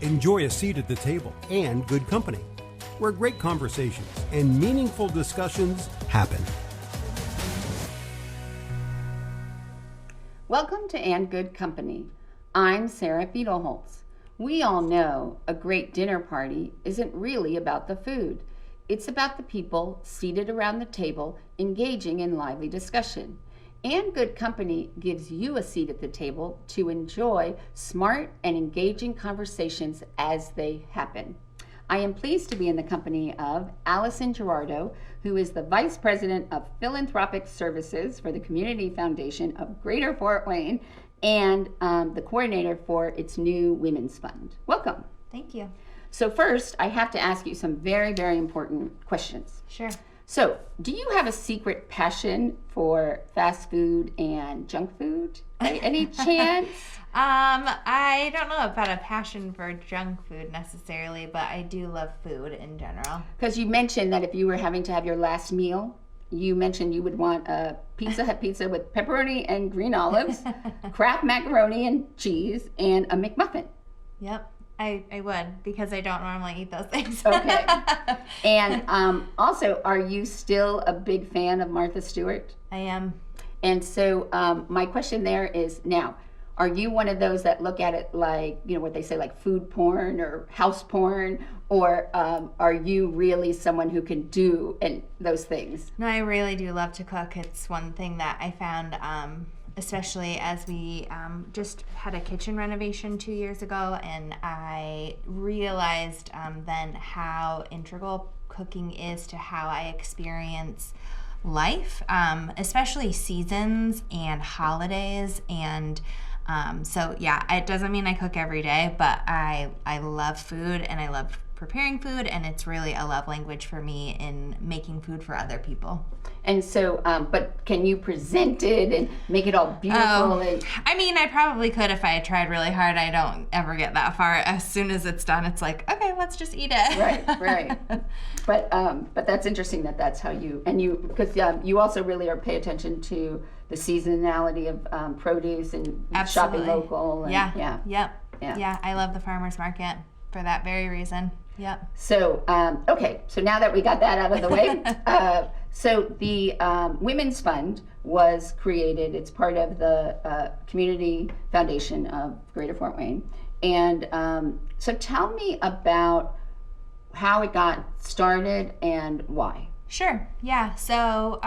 Enjoy a seat at the table and good company, where great conversations and meaningful discussions happen. Welcome to And Good Company. I'm Sarah Beetleholtz. We all know a great dinner party isn't really about the food. It's about the people seated around the table engaging in lively discussion. And Good Company gives you a seat at the table to enjoy smart and engaging conversations as they happen. I am pleased to be in the company of Alison Geradot, who is the Vice President of Philanthropic Services for the Community Foundation of Greater Fort Wayne and the coordinator for its new Women's Fund. Welcome. Thank you. So first, I have to ask you some very, very important questions. Sure. So, do you have a secret passion for fast food and junk food? By any chance? I don't know about a passion for junk food necessarily, but I do love food in general. Because you mentioned that if you were having to have your last meal, you mentioned you would want a Pizza Hut pizza with pepperoni and green olives, Kraft macaroni and cheese, and a McMuffin. Yep. I would, because I don't normally eat those things. Okay. And also, are you still a big fan of Martha Stewart? I am. And so my question there is, now, are you one of those that look at it like, you know, what they say, like food porn or house porn? Or are you really someone who can do those things? No, I really do love to cook. It's one thing that I found, especially as we just had a kitchen renovation 2 years ago, and I realized then how integral cooking is to how I experience life, especially seasons and holidays. And so yeah, it doesn't mean I cook every day, but I love food and I love preparing food, and it's really a love language for me in making food for other people. And so, but can you present it and make it all beautiful? I mean, I probably could if I tried really hard. I don't ever get that far. As soon as it's done, it's like, okay, let's just eat it. Right. But that's interesting that's how because you also really pay attention to the seasonality of produce and Absolutely. Shopping local. And, Yeah, I love the farmer's market for that very reason. Yep. So, okay, so now that we got that out of the way, so the Women's Fund was created. It's part of the Community Foundation of Greater Fort Wayne. And so tell me about how it got started and why. Sure, yeah. So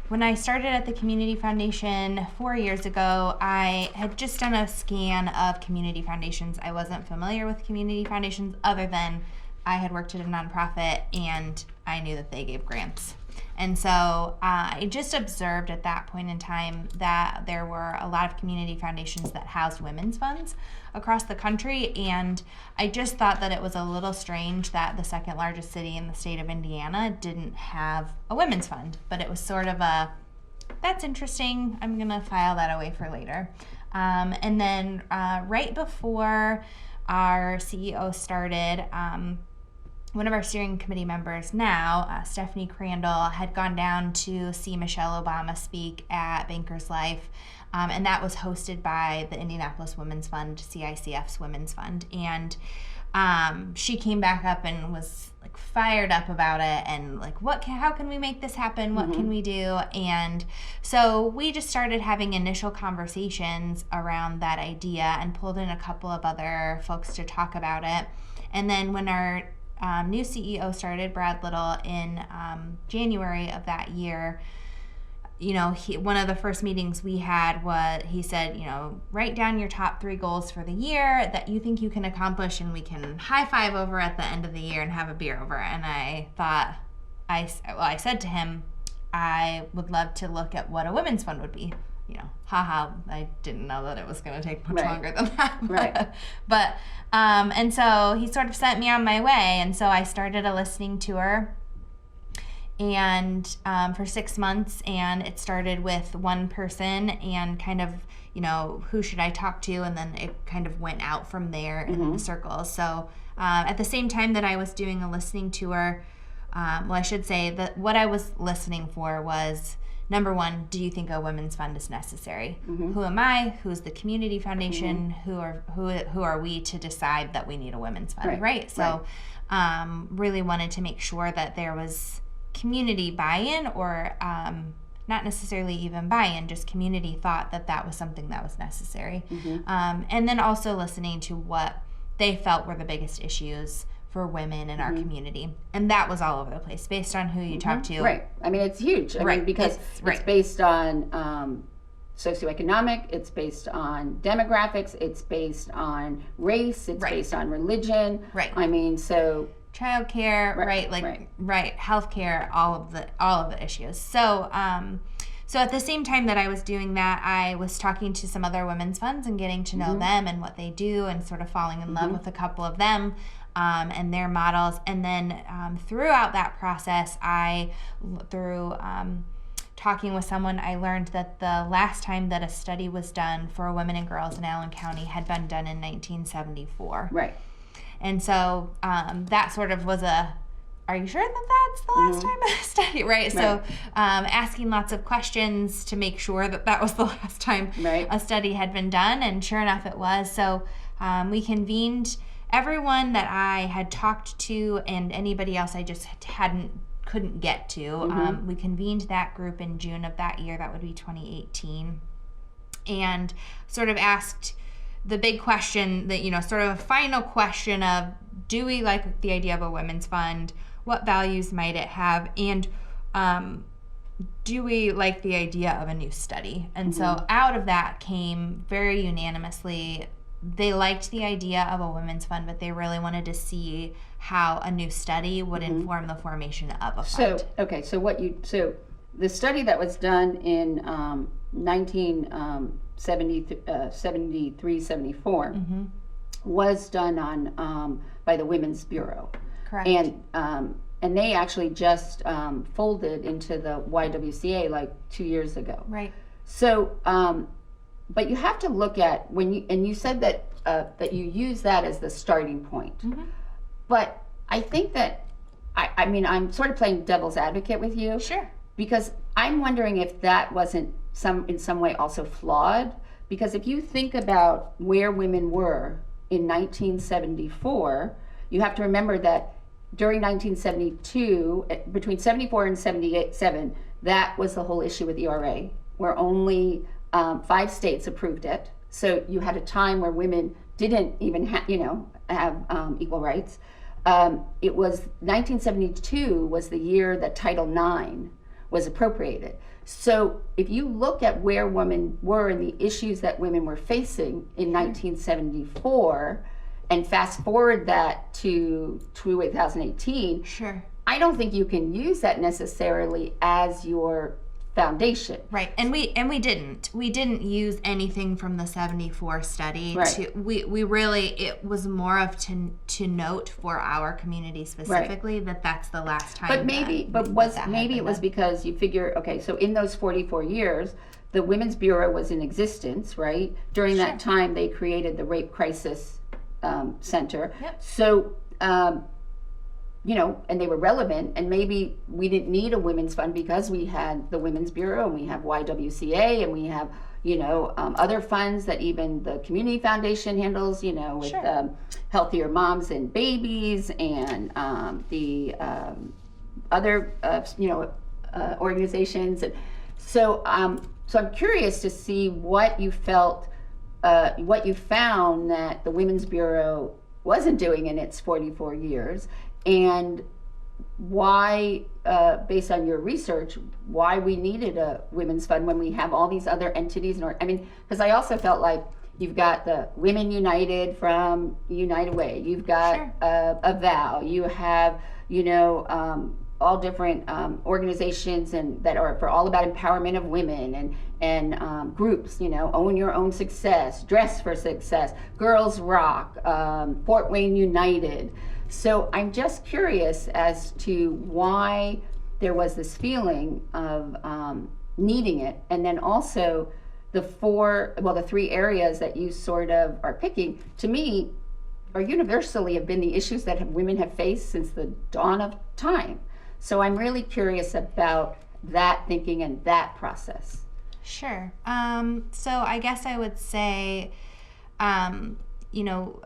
when I started at the Community Foundation 4 years ago, I had just done a scan of community foundations. I wasn't familiar with community foundations other than I had worked at a nonprofit and I knew that they gave grants. And so I just observed at that point in time that there were a lot of community foundations that housed women's funds across the country, and I just thought that it was a little strange that the second largest city in the state of Indiana didn't have a women's fund. But it was sort of that's interesting, I'm gonna file that away for later. And then right before our CEO started, one of our steering committee members now, Stephanie Crandall, had gone down to see Michelle Obama speak at Bankers Life, and that was hosted by the Indianapolis Women's Fund, CICF's Women's Fund. And she came back up and was like fired up about it and like, how can we make this happen? What can we do? And so we just started having initial conversations around that idea and pulled in a couple of other folks to talk about it. And then when our new CEO started, Brad Little, in January of that year, you know, one of the first meetings we had was, he said, you know, write down your top 3 goals for the year that you think you can accomplish, and we can high five over at the end of the year and have a beer over. And I thought, I said to him, I would love to look at what a women's fund would be. You know, I didn't know that it was going to take much longer than that. Right. But, and so he sort of sent me on my way. And so I started a listening tour and for 6 months, and it started with one person and kind of, you know, who should I talk to? And then it kind of went out from there in circles. So at the same time that I was doing a listening tour, well, I should say that what I was listening for was number one, do you think a women's fund is necessary? Who am I? Who's the community foundation? Who are we to decide that we need a women's fund, right? So really wanted to make sure that there was community buy-in, or not necessarily even buy-in, just community thought that was something that was necessary. And then also listening to what they felt were the biggest issues for women in our community. And that was all over the place based on who you talk to. Right. I mean, it's huge. I mean, because it's based on socioeconomic, it's based on demographics, it's based on race, it's based on religion. Right. I mean, so childcare, healthcare, all of the issues. So so at the same time that I was doing that, I was talking to some other women's funds and getting to know them and what they do, and sort of falling in love with a couple of them and their models. And then throughout that process, through talking with someone, I learned that the last time that a study was done for women and girls in Allen County had been done in 1974. Right. And so that sort of was are you sure that that's the last time a study, right? So asking lots of questions to make sure that was the last time a study had been done, and sure enough it was. So we convened everyone that I had talked to and anybody else I just couldn't get to. We convened that group in June of that year, that would be 2018, and sort of asked the big question, that, sort of a final question of, do we like the idea of a women's fund? What values might it have? And do we like the idea of a new study? And so out of that came very unanimously, they liked the idea of a women's fund, but they really wanted to see how a new study would inform the formation of a fund. So the study that was done in 1973-74 was done on by the Women's Bureau. Correct. And they actually just folded into the YWCA like 2 years ago. Right. So, but you have to look at you said that that you use that as the starting point. But I think that I mean, I'm sort of playing devil's advocate with you. Sure. Because I'm wondering if that wasn't in some way also flawed. Because if you think about where women were in 1974, you have to remember that during 1972, between 74 and 77, that was the whole issue with ERA, where only 5 states approved it. So you had a time where women didn't even have equal rights. It was 1972 was the year that Title IX was appropriated. So if you look at where women were and the issues that women were facing in 1974, and fast forward that to 2018, sure, I don't think you can use that necessarily as your foundation. Right. And we didn't use anything from the 74 study. Right. We really, it was more of to note for our community specifically that's the last time. But maybe it was because you figure, okay, so in those 44 years, the Women's Bureau was in existence, right? During that time, they created the Rape Crisis Center. Yep. So, and they were relevant, and maybe we didn't need a women's fund because we had the Women's Bureau, and we have YWCA, and we have, other funds that even the Community Foundation handles, with Healthier Moms and Babies, and the other, organizations. And so I'm curious to see what you felt, what you found that the Women's Bureau wasn't doing in its 44 years, and why, based on your research, why we needed a women's fund when we have all these other entities. Because I also felt like you've got the Women United from United Way, you've got a VOW, you have, all different organizations and that are all about empowerment of women, and groups, Own Your Own Success, Dress for Success, Girls Rock, Fort Wayne United. So I'm just curious as to why there was this feeling of needing it, and then also the 3 areas that you sort of are picking, to me, are universally have been the issues that women have faced since the dawn of time. So I'm really curious about that thinking and that process? Sure. So I guess I would say, you know,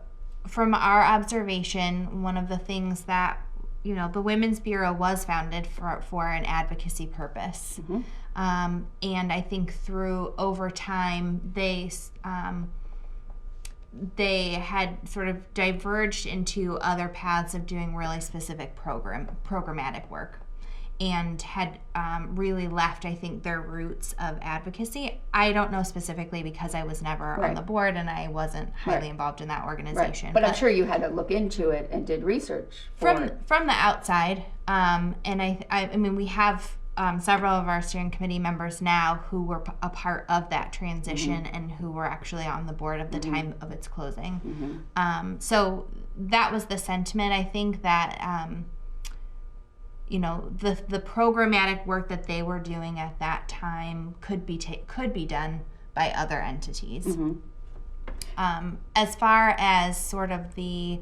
from our observation, one of the things that, you know, the Women's Bureau was founded for an advocacy purpose. And I think over time, they had sort of diverged into other paths of doing really specific programmatic work, and had really left, I think, their roots of advocacy. I don't know specifically because I was never on the board and I wasn't highly involved in that organization. But I'm sure you had to look into it and did research from the outside. And I mean, we have several of our steering committee members now who were a part of that transition and who were actually on the board at the time of its closing. So that was the sentiment. I think that you know, the programmatic work that they were doing at that time could be done by other entities. As far as sort of the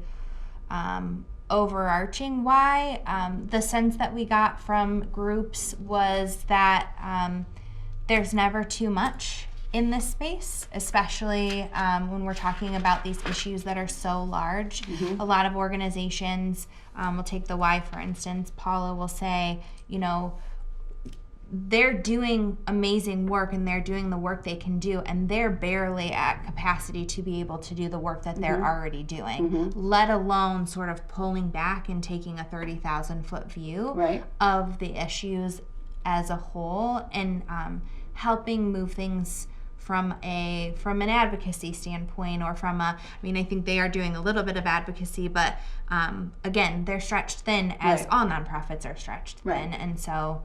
overarching why, the sense that we got from groups was that there's never too much in this space, especially when we're talking about these issues that are so large. A lot of organizations, we'll take the Y for instance, Paula will say, you know, they're doing amazing work and they're doing the work they can do, and they're barely at capacity to be able to do the work that they're already doing, let alone sort of pulling back and taking a 30,000 foot view of the issues as a whole, and helping move things from an advocacy standpoint, or from I mean, I think they are doing a little bit of advocacy, but again, they're stretched thin, as all nonprofits are stretched thin, and so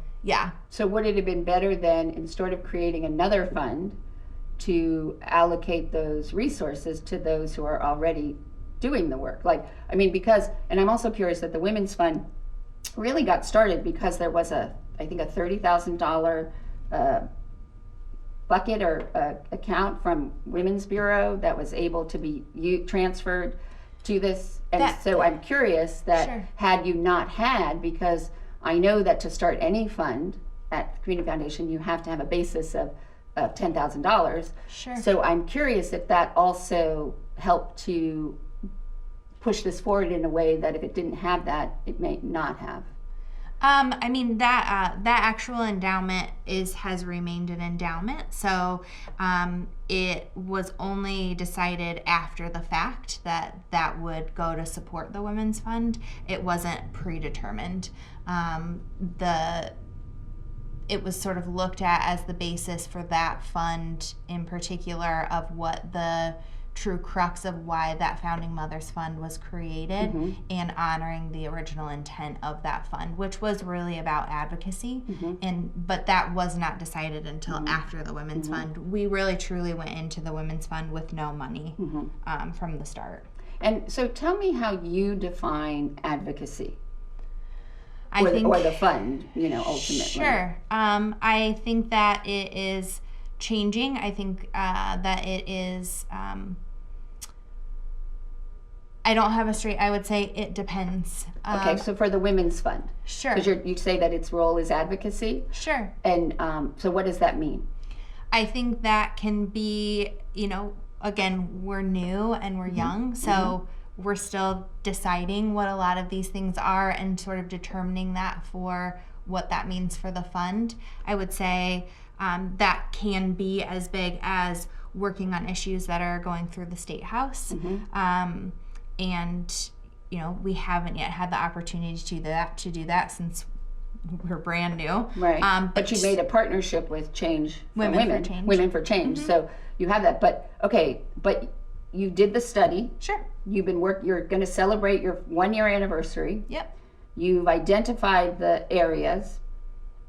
So would it have been better then, instead of creating another fund, to allocate those resources to those who are already doing the work? Like, I mean, because, and I'm also curious that the Women's Fund really got started because there was I think a $30,000 bucket or account from Women's Bureau that was able to be transferred to this. And so I'm curious that had you not had, because I know that to start any fund at the Community Foundation, you have to have a basis of $10,000. So I'm curious if that also helped to push this forward in a way that if it didn't have that, it may not have. I mean, that actual endowment has remained an endowment. So it was only decided after the fact that would go to support the Women's Fund. It wasn't predetermined. It was sort of looked at as the basis for that fund in particular of what the true crux of why that Founding Mothers Fund was created, and honoring the original intent of that fund, which was really about advocacy. But that was not decided until after the Women's Fund. We really truly went into the Women's Fund with no money from the start. And so tell me how you define advocacy. Or the fund, you know, ultimately. Sure. I think that it is changing. I think that it is, I don't have a straight, I would say it depends. Okay, so for the Women's Fund. Sure. Because you say that its role is advocacy? Sure. And so what does that mean? I think that can be, you know, again, we're new and we're young, so we're still deciding what a lot of these things are and sort of determining that for what that means for the fund. I would say that can be as big as working on issues that are going through the State House. And, you know, we haven't yet had the opportunity to do that since we're brand new. Right. But you made a partnership with Women for Change. So you have that. But okay, but you did the study. Sure. You're going to celebrate your 1-year anniversary. Yep. You've identified the areas,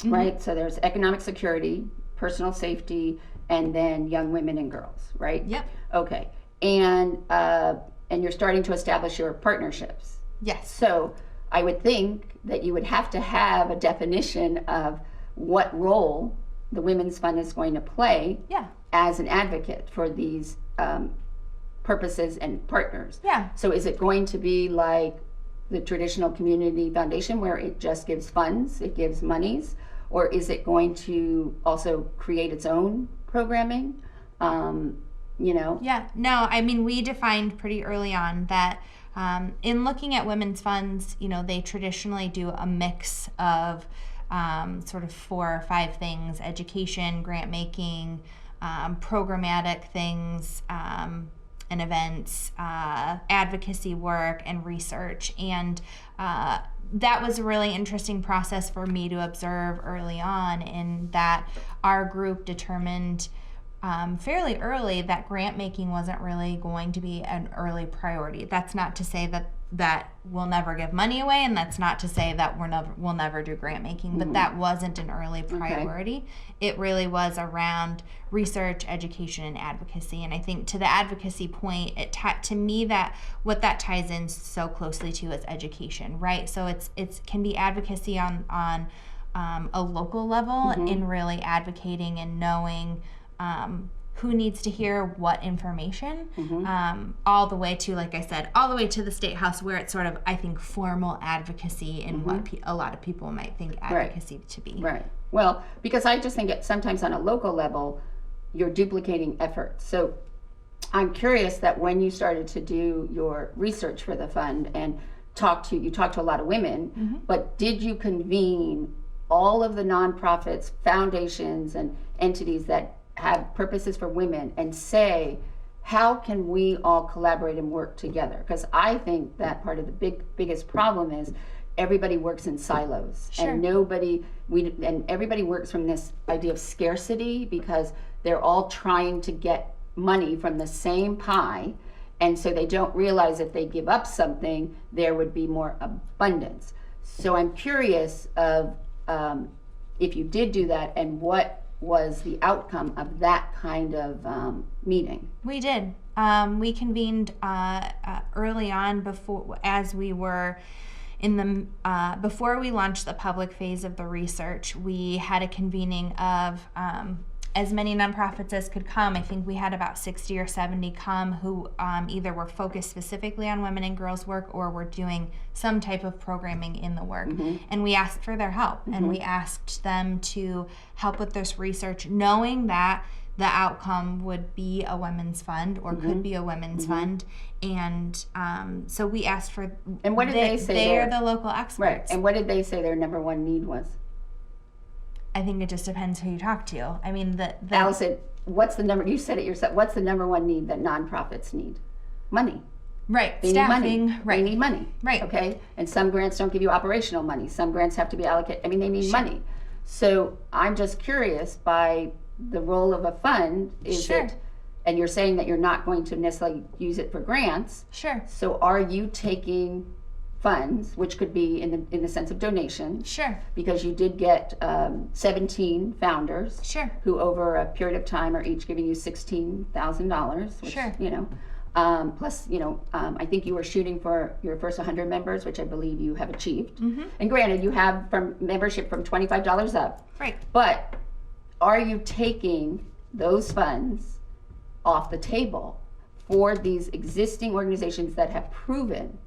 right? So there's economic security, personal safety, and then young women and girls, right? Yep. Okay. And you're starting to establish your partnerships. Yes. So I would think that you would have to have a definition of what role the Women's Fund is going to play as an advocate for these purposes and partners. Yeah. So is it going to be like the traditional community foundation where it just gives funds, it gives monies, or is it going to also create its own programming? Yeah, no, I mean, we defined pretty early on that in looking at women's funds, they traditionally do a mix of sort of 4 or 5 things: education, grant making, programmatic things, and events, advocacy work, and research. And that was a really interesting process for me to observe early on, in that our group determined fairly early that grant making wasn't really going to be an early priority. That's not to say that we'll never give money away, and that's not to say that we'll never do grant making, but that wasn't an early priority. Okay. It really was around research, education, and advocacy. And I think to the advocacy point, to me, that what that ties in so closely to is education, right? So it can be advocacy on a local level, in really advocating and knowing who needs to hear what information, all the way to, like I said, all the way to the State House, where it's sort of, I think, formal advocacy in what a lot of people might think advocacy to be. Right. Well, because I just think sometimes on a local level, you're duplicating effort. So I'm curious that when you started to do your research for the fund and you talked to a lot of women, but did you convene all of the nonprofits, foundations, and entities that have purposes for women and say, how can we all collaborate and work together? Because I think that part of the biggest problem is everybody works in silos. Sure. And everybody works from this idea of scarcity, because they're all trying to get money from the same pie, and so they don't realize if they give up something, there would be more abundance. So I'm curious of if you did do that, and what was the outcome of that kind of meeting? We did. We convened early on, as we were in the before we launched the public phase of the research. We had a convening of as many nonprofits as could come. I think we had about 60 or 70 come who either were focused specifically on women and girls work, or were doing some type of programming in the work. And we asked for their help, and we asked them to help with this research, knowing that the outcome would be a women's fund, or could be a women's fund. And so we asked for, and what did they say? They are the local experts. Right. And what did they say their number one need was? I think it just depends who you talk to. I mean, Alison, what's the number? You said it yourself. What's the number one need that nonprofits need? Money. Right. They Staffing. need money. Right. They need money. Right. Okay. And some grants don't give you operational money. Some grants have to be allocated. I mean, they need money. So I'm just curious, by the role of a fund, is it? And you're saying that you're not going to necessarily use it for grants. Sure. So are you taking funds, which could be in the sense of donation? Sure. Because you did get 17 founders. Sure. Who over a period of time are each giving you $16,000. Sure. Plus, I think you were shooting for your first 100 members, which I believe you have achieved. And granted, you have from membership from $25 up. Right. But are you taking those funds off the table for these existing organizations that have proven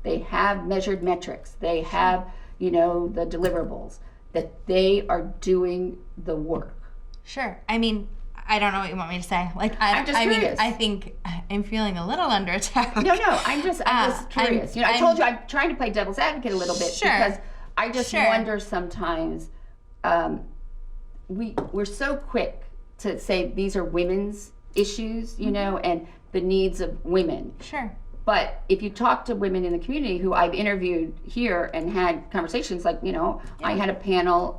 they have measured metrics, they have, the deliverables, that they are doing the work? Sure. I mean, I don't know what you want me to say. I'm just curious. I think I'm feeling a little under attack. No, I'm just curious. I told you I'm trying to play devil's advocate a little bit, because I just wonder sometimes, we're so quick to say these are women's issues, and the needs of women. Sure. But if you talk to women in the community who I've interviewed here and had conversations, I had a panel,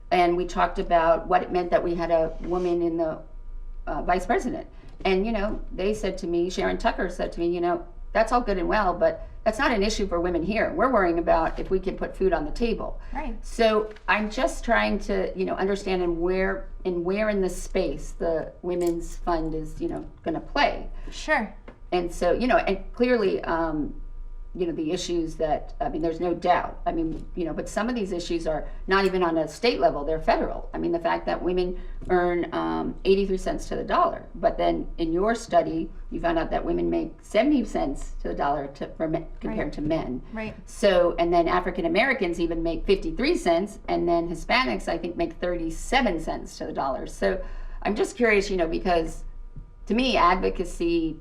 and we talked about what it meant that we had a woman in the vice president. And, they said to me, Sharon Tucker said to me, that's all good and well, but that's not an issue for women here. We're worrying about if we can put food on the table. Right. So I'm just trying to, understand where in the space the Women's Fund is, going to play. Sure. And so, and clearly, the issues that, there's no doubt. But some of these issues are not even on a state level, they're federal. The fact that women earn 83 cents to the dollar, but then in your study, you found out that women make 70 cents to the dollar compared to men. Right. So, and then African Americans even make 53 cents, and then Hispanics, I think, make 37 cents to the dollar. So I'm just curious, because to me, advocacy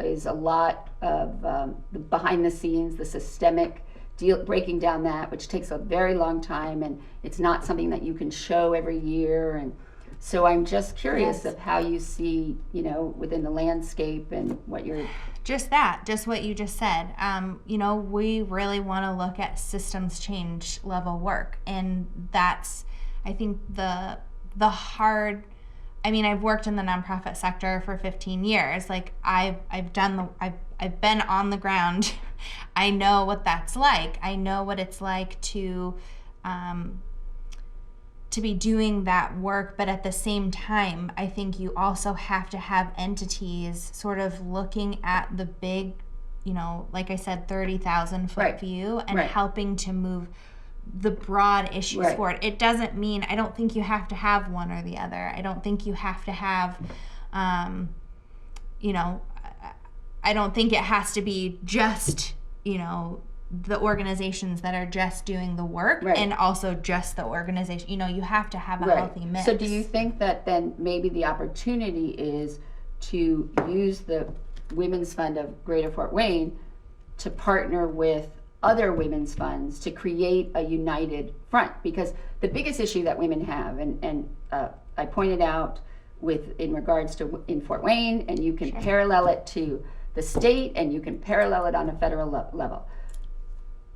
is a lot of the behind the scenes, the systemic breaking down that, which takes a very long time, and it's not something that you can show every year. And so I'm just curious of how you see, within the landscape and what you're... Just what you just said. We really want to look at systems change level work, and that's, I think, the hard... I've worked in the nonprofit sector for 15 years. Like I've been on the ground. I know what that's like. I know what it's like to be doing that work. But at the same time, I think you also have to have entities sort of looking at the big, like I said, 30,000 foot view and helping to move the broad issues forward. It doesn't mean, I don't think you have to have one or the other. I don't think you have to have, I don't think it has to be just, the organizations that are just doing the work and also just the organization. You have to have a healthy mix. So do you think that then maybe the opportunity is to use the Women's Fund of Greater Fort Wayne to partner with other women's funds to create a united front? Because the biggest issue that women have, and I pointed out in regards to in Fort Wayne, and you can parallel it to the state, and you can parallel it on a federal level.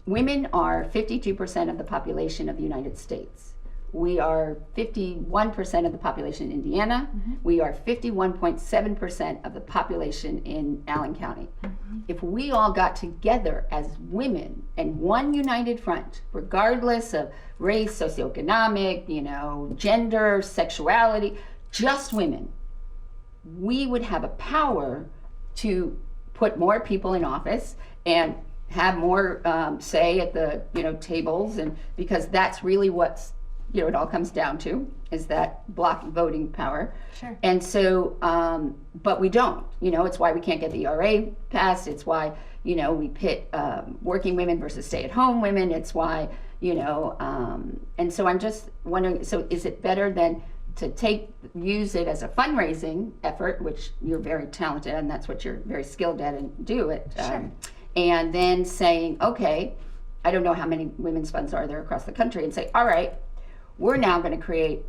Women are 52% of the population of the United States. We are 51% of the population in Indiana. Mm-hmm. We are 51.7% of the population in Allen County. Mm-hmm. If we all got together as women and one united front, regardless of race, socioeconomic, gender, sexuality, just women, we would have a power to put more people in office and have more say at the tables, and because that's really what's it all comes down to, is that block voting power. Sure. And so, but we don't. It's why we can't get the ERA passed. It's why we pit working women versus stay-at-home women. It's why and so I'm just wondering. So is it better than to use it as a fundraising effort, which you're very talented and that's what you're very skilled at, and do it. Sure. And then saying, okay, I don't know how many women's funds are there across the country, and say, all right, we're now going to create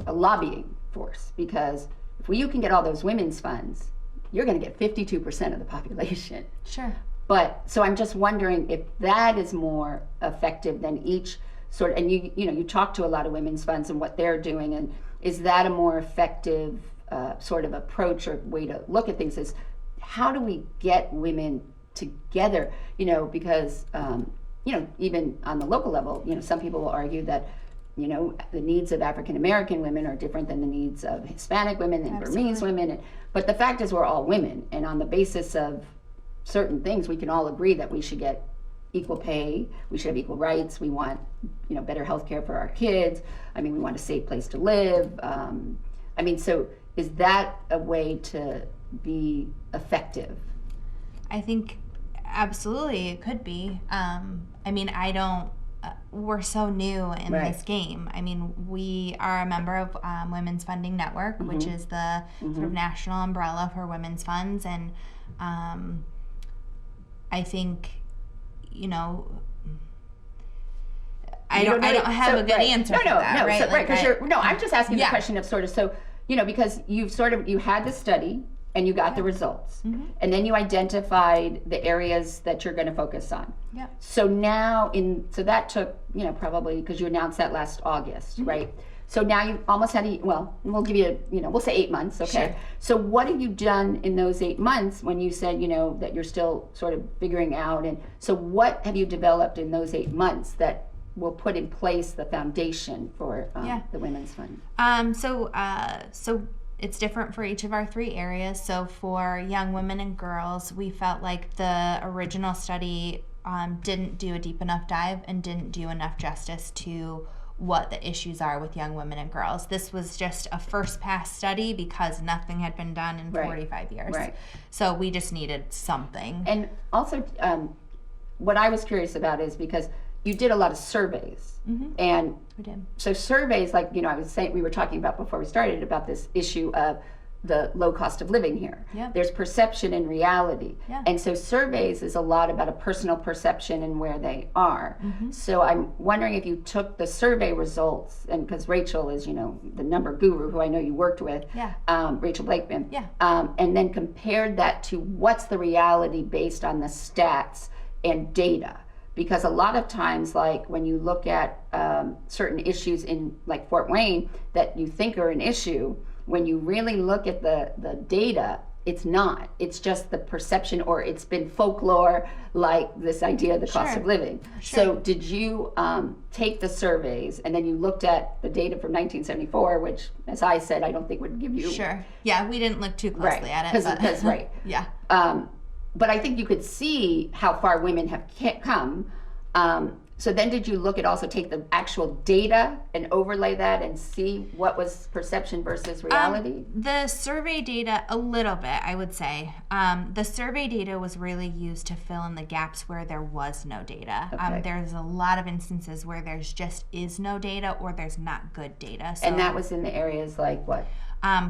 a lobbying force, because if you can get all those women's funds, you're going to get 52% of the population. Sure. But so I'm just wondering if that is more effective than each sort of, and you talk to a lot of women's funds and what they're doing, and is that a more effective sort of approach or way to look at things? Is how do we get women together? Because even on the local level, some people will argue that the needs of African American women are different than the needs of Hispanic women and Absolutely. Burmese women. But the fact is, we're all women, and on the basis of certain things, we can all agree that we should get equal pay, we should have equal rights, we want better health care for our kids, we want a safe place to live. So is that a way to be effective? I think absolutely it could be. I don't, we're so new in this game. We are a member of Women's Funding Network, mm-hmm. which is the sort of national umbrella for women's funds. And I think, I don't have a good answer for that. I'm just asking the question of sort of, because you had the study and you got the results, mm-hmm. and then you identified the areas that you're going to focus on. Yeah. So now so that took, probably, because you announced that last August, mm-hmm. right? So now you almost had we'll give you, we'll say 8 months, okay? Sure. So what have you done in those 8 months when you said, that you're still sort of figuring out? And so what have you developed in those 8 months that will put in place the foundation for the Women's Fund? So It's different for each of our 3 areas. So for young women and girls, we felt like the original study didn't do a deep enough dive and didn't do enough justice to what the issues are with young women and girls. This was just a first pass study because nothing had been done in 45 years. Right. So we just needed something. And also, what I was curious about is because you did a lot of surveys. And We did. so surveys, like, I was saying, we were talking about before we started about this issue of the low cost of living here. Yep. There's perception and reality. Yeah. And so surveys is a lot about a personal perception and where they are. So I'm wondering if you took the survey results, and because Rachel is, the number guru who I know you worked with, Rachel Blakeman, and then compared that to what's the reality based on the stats and data. Because a lot of times, like when you look at certain issues in like Fort Wayne that you think are an issue, when you really look at the data, it's not. It's just the perception, or it's been folklore, like this idea of the cost of living. So did you take the surveys and then you looked at the data from 1974, which, as I said, I don't think would give you... Yeah, we didn't look too closely at it. Because Yeah. But I think you could see how far women have come. So then did you look at also take the actual data and overlay that and see what was perception versus reality? The survey data, a little bit, I would say. The survey data was really used to fill in the gaps where there was no data. There's a lot of instances where there's just is no data or there's not good data. So, and that was in the areas like what?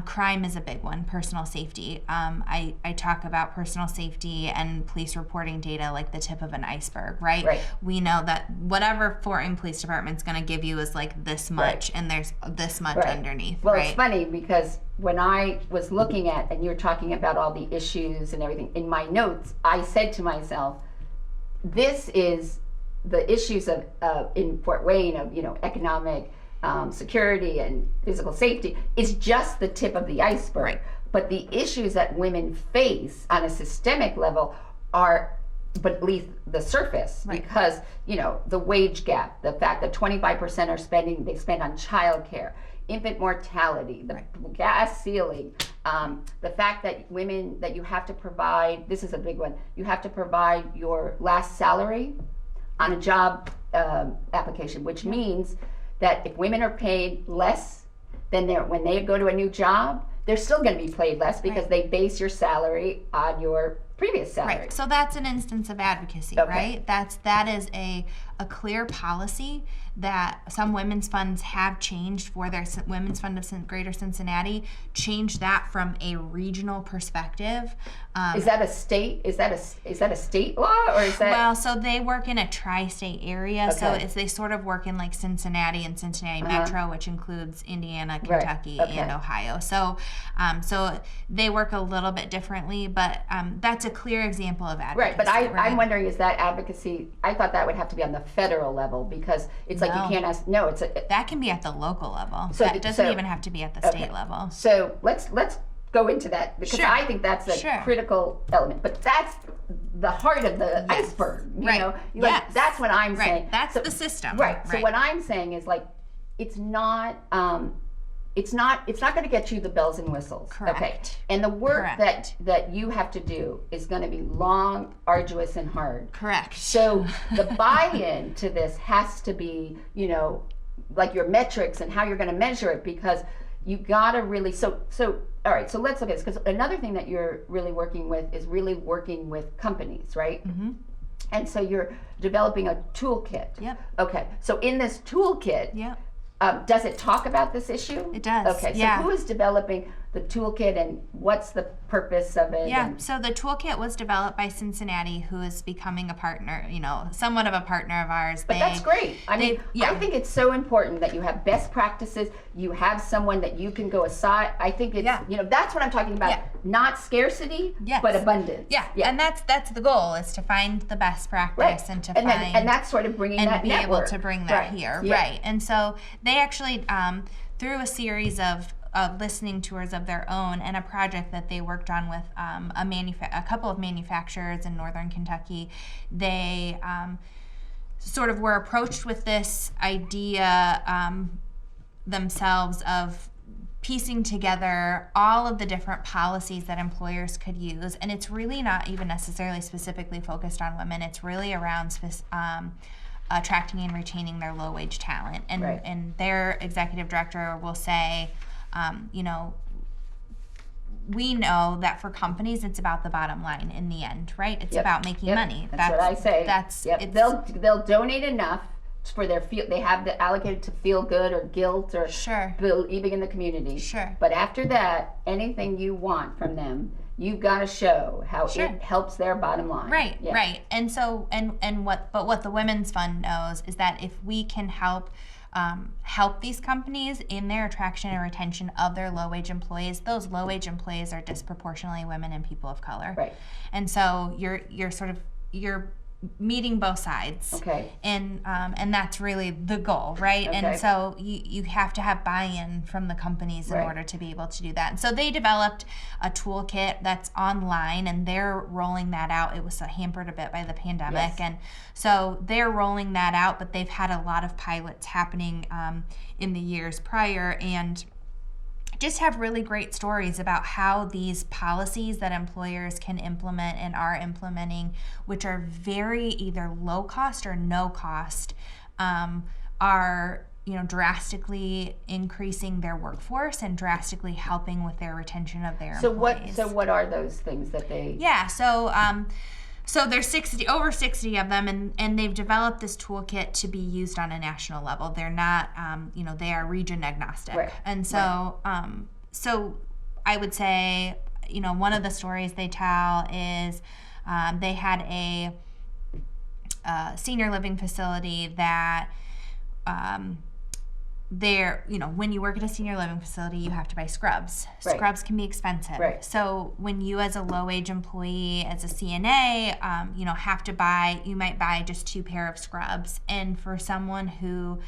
Crime is a big one, personal safety. I talk about personal safety and police reporting data like the tip of an iceberg, right? We know that whatever Fort Wayne Police Department's going to give you is like this much, and there's this much underneath, Well, it's funny because when I was looking at, and you're talking about all the issues and everything, in my notes, I said to myself, this is the issues of in Fort Wayne of, economic security and physical safety is just the tip of the iceberg. But the issues that women face on a systemic level are beneath the surface because, the wage gap, the fact that 25% they spend on childcare, infant mortality, the gas ceiling, the fact that women, that you have to provide, this is a big one, you have to provide your last salary on a job application, which means that if women are paid less than when they go to a new job, they're still going to be paid less because they base your salary on your previous salary. Right. So that's an instance of advocacy, right? That is a clear policy that some women's funds have changed for their Women's Fund of Greater Cincinnati, changed that from a regional perspective. Is that a state? Is that a state law, or is that? Well, so they work in a tri-state area, so they sort of work in like Cincinnati and Cincinnati Metro, which includes Indiana, Kentucky, and Ohio. So, so they work a little bit differently, but that's a clear example of advocacy. Right, but I'm wondering, is that advocacy? I thought that would have to be on the federal level because it's like you can't ask. No, that can be at the local level. So it doesn't even have to be at the state level. So let's go into that because I think that's a critical element. But that's the heart of the iceberg. You know, that's what I'm saying. That's the system. Right. So what I'm saying is like, it's not. It's not going to get you the bells and whistles. Correct. Okay. And the work that you have to do is going to be long, arduous, and hard. Correct. So the buy-in to this has to be, like your metrics and how you're going to measure it, because you got to really. So all right. So let's look at this, because another thing that you're really working with is really working with companies, right? Mm-hmm. And so you're developing a toolkit. Yep. Okay. So in this toolkit. Yep. Does it talk about this issue? It does. Okay, so who is developing the toolkit and what's the purpose of it? Yeah, so the toolkit was developed by Cincinnati, who is becoming a partner, somewhat of a partner of ours. But that's great. I mean, I think it's so important that you have best practices, you have someone that you can go aside. I think it's, that's what I'm talking about. Yeah. Not scarcity, but abundance. Yeah, and that's the goal, is to find the best practice and to find. And that's sort of bringing that network. And be able to bring that here. Yeah. Right, and so they actually, through a series of listening tours of their own and a project that they worked on with a couple of manufacturers in northern Kentucky, they sort of were approached with this idea themselves of piecing together all of the different policies that employers could use. And it's really not even necessarily specifically focused on women. It's really around attracting and retaining their low-wage talent. And, and their executive director will say, we know that for companies, it's about the bottom line in the end, right? It's about making money. That's what I say. They'll donate enough for their they have the allocated to feel good or guilt or believing in the community. But after that, anything you want from them, you've got to show how it helps their bottom line. Right. And so what the Women's Fund knows is that if we can help these companies in their attraction and retention of their low-wage employees, those low-wage employees are disproportionately women and people of color. And so you're meeting both sides. And that's really the goal, right? And so you have to have buy-in from the companies in order to be able to do that. And so they developed a toolkit that's online, and they're rolling that out. It was hampered a bit by the pandemic, and so they're rolling that out, but they've had a lot of pilots happening in the years prior, and just have really great stories about how these policies that employers can implement and are implementing, which are very either low cost or no cost, are drastically increasing their workforce and drastically helping with their retention of their employees. So what are those things that they? So there's over 60 of them, and they've developed this toolkit to be used on a national level. They're not, they are region agnostic. And so, so I would say, one of the stories they tell is they had a senior living facility that when you work at a senior living facility, you have to buy scrubs. Scrubs can be expensive. So when you as a low-wage employee, as a CNA, have to buy, you might buy just 2 pair of scrubs. And for someone who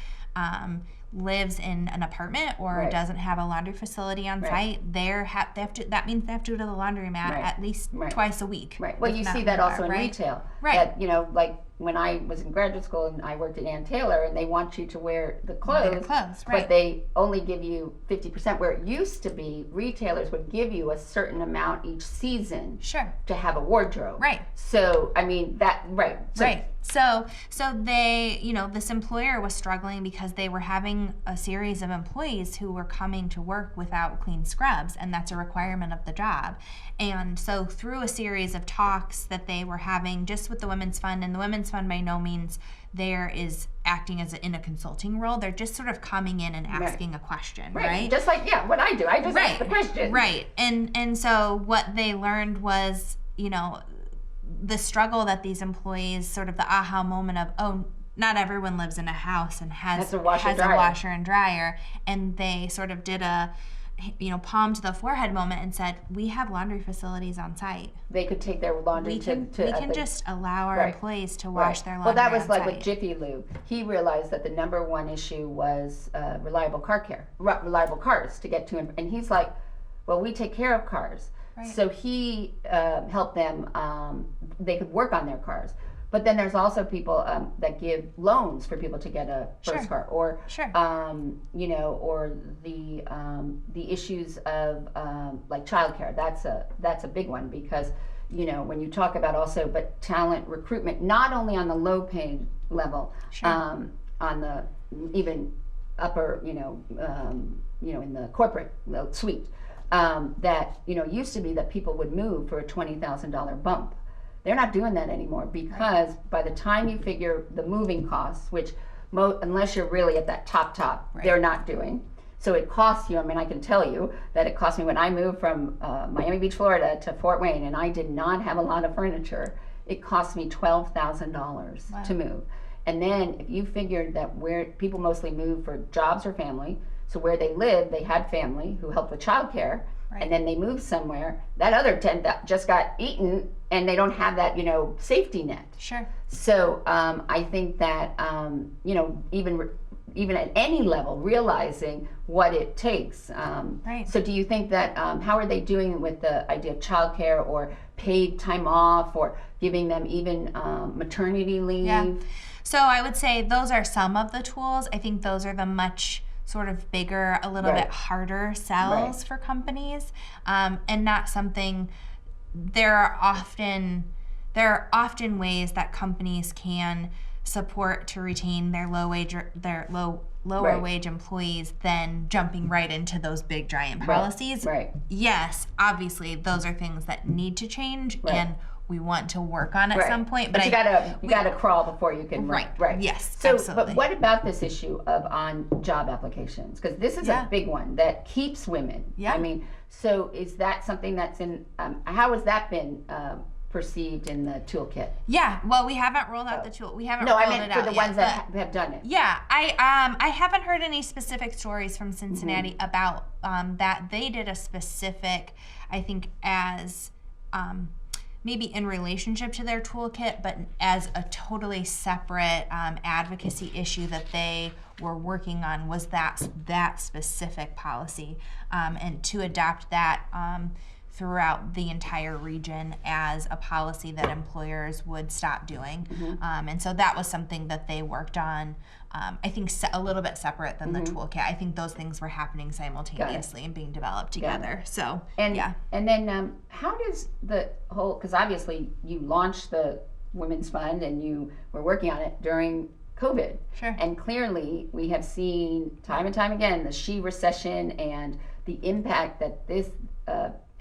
lives in an apartment or doesn't have a laundry facility on site, that means they have to go to the laundromat at least twice a week. Well, you see that also in retail. That, like when I was in graduate school and I worked at Ann Taylor, and they want you to wear the clothes, but they only give you 50%, where it used to be retailers would give you a certain amount each season to have a wardrobe. So, I mean, So they, this employer was struggling because they were having a series of employees who were coming to work without clean scrubs, and that's a requirement of the job. And so through a series of talks that they were having just with the Women's Fund, and the Women's Fund by no means there is acting in a consulting role. They're just sort of coming in and asking a question, right? Just like, what I do. I just ask the question. And so what they learned was, the struggle that these employees, sort of the aha moment of, not everyone lives in a house and has a washer and dryer. And they sort of did a, palm to the forehead moment and said, we have laundry facilities on site. They could take their laundry we can just allow our employees to wash their laundry. Well, that was like site. With Jiffy Lube. He realized that the number one issue was reliable cars to get to him. And he's like, well, we take care of cars. So he helped them, they could work on their cars. But then there's also people that give loans for people to get a first car, or or the issues of like childcare. That's a big one, because when you talk about also talent recruitment, not only on the low paid level, on the even upper in the corporate suite, that used to be that people would move for a $20,000 bump. They're not doing that anymore, because by the time you figure the moving costs, which unless you're really at that top, they're not doing. So it costs you, I can tell you that it cost me when I moved from Miami Beach, Florida to Fort Wayne, and I did not have a lot of furniture. It cost me $12,000 to move. And then if you figured that where people mostly move for jobs or family, so where they lived, they had family who helped with childcare, and then they moved somewhere, that other 10 just got eaten, and they don't have that, safety net. So I think that, even at any level, realizing what it takes. So do you think that, how are they doing with the idea of childcare or paid time off, or giving them even maternity leave? So I would say those are some of the tools. I think those are the much sort of bigger, a little Right. bit harder sells Right. for companies, and not something. There are often ways that companies can support to retain their lower Right. wage employees than jumping right into those big giant policies. Right. Yes, obviously those are things that need to change, Right. and we want to work on at Right. some point. But you gotta crawl before you can run. Right. Yes, So, absolutely. but what about this issue of on job applications? Because this is Yeah. a big one that keeps women. Yeah. I mean, so is that something that's in? How has that been perceived in the toolkit? Yeah, well, we haven't rolled out the tool. We haven't No, rolled I meant it for out the yet, ones that have done it. yeah, I haven't heard any specific stories from Cincinnati Mm-hmm. about that. They did a specific, I think, as maybe in relationship to their toolkit, but as a totally separate advocacy issue that they were working on was that specific policy, and to adopt that throughout the entire region as a policy that employers would stop doing. And so that was something that they worked on, I think a little bit separate than the toolkit. I think those things were happening simultaneously and being developed together. So, And yeah. and then how does the whole, because obviously you launched the Women's Fund and you were working on it during COVID. Sure. And clearly we have seen time and time again the she recession and the impact that this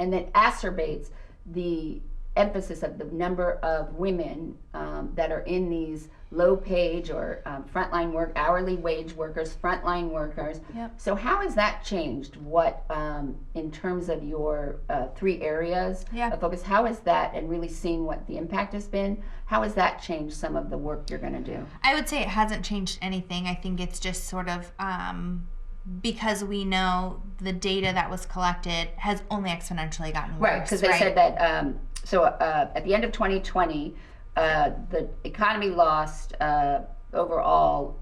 and that exacerbates the emphasis of the number of women that are in these low page or frontline work, hourly wage workers, frontline workers. Yep. So how has that changed? What, in terms of your 3 areas Yeah. of focus, how has that, and really seeing what the impact has been, how has that changed some of the work you're going to do? I would say it hasn't changed anything. I think it's just sort of because we know the data that was collected has only exponentially gotten worse. Right, because they said that, at the end of 2020, the economy lost overall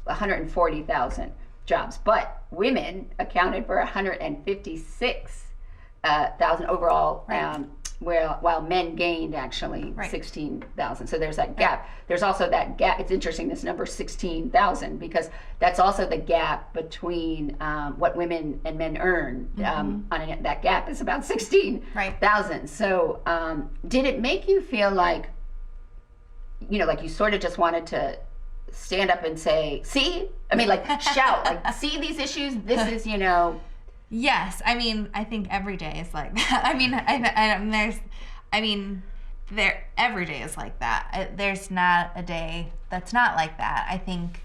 140,000 jobs, but women accounted for 156,000 overall, Right. while men gained actually Right. 16,000. So there's that gap. There's also that gap. It's interesting, this number 16,000, because that's also the gap between what women and men earn. That gap is about 16,000. Right. So did it make you feel like, like you sort of just wanted to stand up and say, see? I mean, like shout, like, see these issues? This is, Yes, I mean, I think every day is like that. Every day is like that. There's not a day that's not like that. I think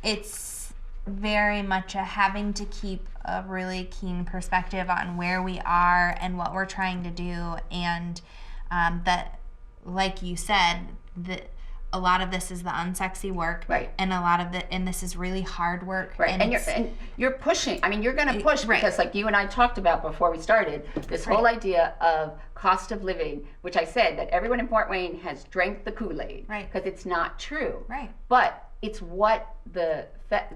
it's very much a having to keep a really keen perspective on where we are and what we're trying to do, and that, like you said, that a lot of this is the unsexy work, Right. and this is really hard work, Right, and it's- you're pushing. I mean, you're going to push Right. because, like you and I talked about before we started, this whole idea of cost of living, which I said that everyone in Fort Wayne has drank the Kool-Aid, Right. Because it's not true, Right. But it's what the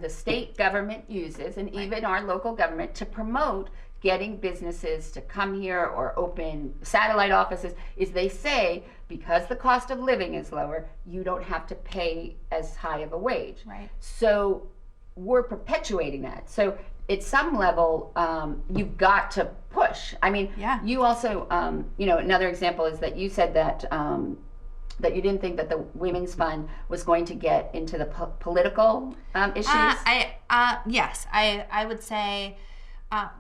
state government uses, and even our local government, to promote getting businesses to come here or open satellite offices, is they say, because the cost of living is lower, you don't have to pay as high of a wage. Right. So we're perpetuating that. So at some level, you've got to push. I mean, Yeah. you also, another example is that you said that that you didn't think that the Women's Fund was going to get into the political issues. Yes, I would say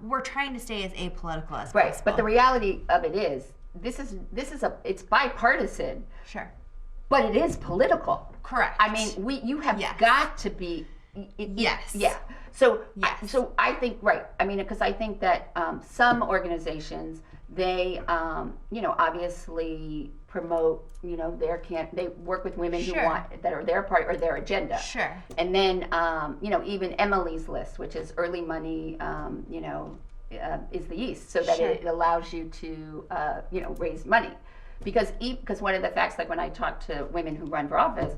we're trying to stay as apolitical as Right, possible. but the reality of it is, it's bipartisan, Sure. but it is political. Correct. I mean, you have Yes. got to be. Yes. Yeah. So, Yes. so I think, right. I mean, because I think that some organizations, they, obviously promote, they work with women who Sure. want, that are their part or their agenda. Sure. And then, even Emily's List, which is early money, is the East, so that Sure. it allows you to, raise money. Because one of the facts, like when I talk to women who run for office,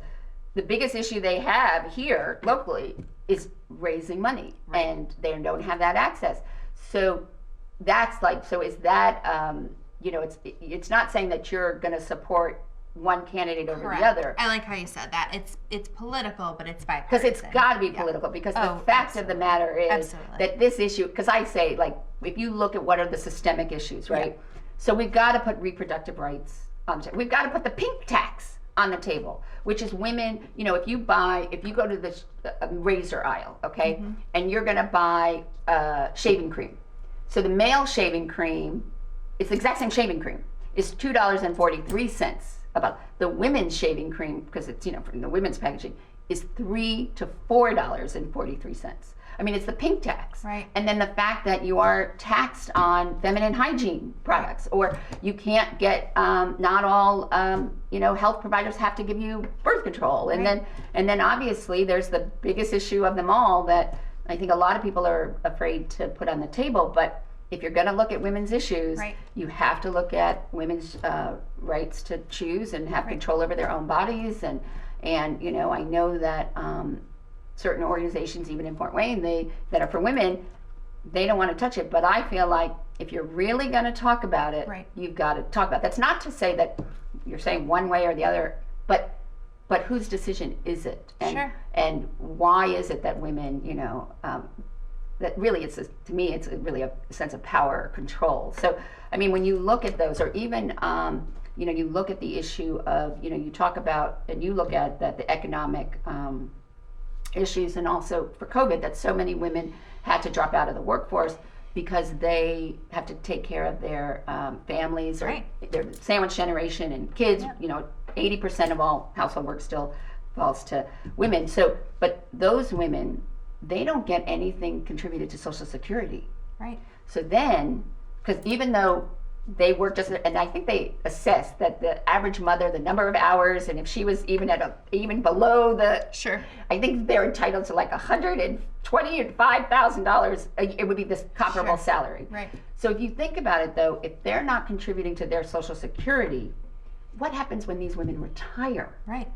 the biggest issue they have here locally is raising money, and they don't have that access. So that's like, so is that, it's not saying that you're going to support one candidate over Correct. the other. I like how you said that. It's political, but it's bipartisan. Because it's got to be political. Because the fact of the matter is that this issue, because I say, like, if you look at what are the systemic issues, right? Yeah. So we've got to put reproductive rights on the table. We've got to put the pink tax on the table, which is women, you know, if you go to the razor aisle, okay, and you're going to buy shaving cream. So the male shaving cream, it's the exact same shaving cream, is $2.43. About the women's shaving cream, because it's, you know, from the women's packaging, is $3 to $4.43. I mean, it's the pink tax. Right. And then the fact that you are taxed on feminine hygiene products, or you can't get, not all, you know, health providers have to give you birth control. And then obviously there's the biggest issue of them all that I think a lot of people are afraid to put on the table, but if you're going to look at women's issues, you have to look at women's rights to choose and have control over their own bodies. And you know, I know that certain organizations, even in Fort Wayne, that are for women, they don't want to touch it. But I feel like if you're really going to talk about it, you've got to talk about it. That's not to say that you're saying one way or the other, but whose decision is it? And why is it that women, you know, that really, to me, it's really a sense of power or control. So, I mean, when you look at those, or even, you know, you look at the issue of, you know, you talk about, and you look at the economic issues, and also for COVID, that so many women had to drop out of the workforce because they have to take care of their families, or their sandwich generation and kids. You know, 80% of all household work still falls to women. So, but those women, they don't get anything contributed to Social Security. Right. So then, because even though they work just, and I think they assessed that the average mother, the number of hours, and if she was even even below the, I think they're entitled to like $125,000. It would be this comparable salary. Right. So if you think about it, though, if they're not contributing to their Social Security, what happens when these women retire? Right.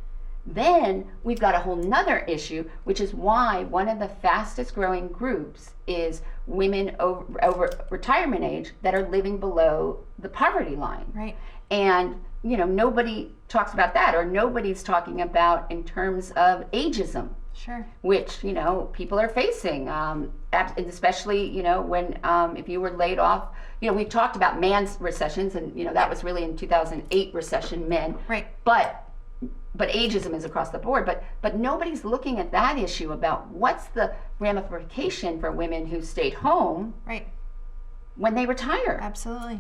Then we've got a whole nother issue, which is why one of the fastest growing groups is women over retirement age that are living below the poverty line. Right. And, you know, nobody talks about that, or nobody's talking about in terms of ageism. Which, you know, people are facing, especially, you know, when if you were laid off, you know, we've talked about man's recessions, and, you know, that was really in 2008 recession, men. Right. But ageism is across the board, but nobody's looking at that issue about what's the ramification for women who stayed home when they retire. Absolutely.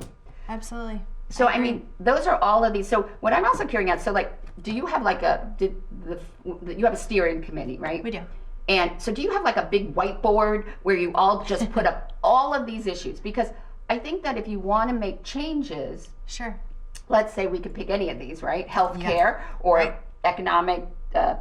So I mean, those are all of these. So what I'm also curious about, so like, do you have like you have a steering committee, right? We do. And so do you have like a big whiteboard where you all just put up all of these issues? Because I think that if you want to make changes, let's say we could pick any of these, right? Healthcare or economic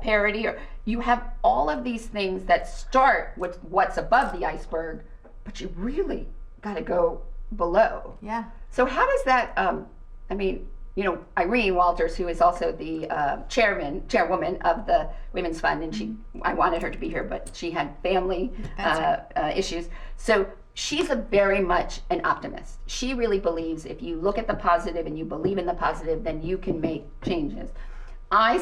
parity, or you have all of these things that start with what's above the iceberg, but you really got to go below. Yeah. So how does that, I mean, you know, Irene Walters, who is also the chairwoman of the Women's Fund, and I wanted her to be here, but she had family issues. So she's very much an optimist. She really believes if you look at the positive and you believe in the positive, then you can make changes. I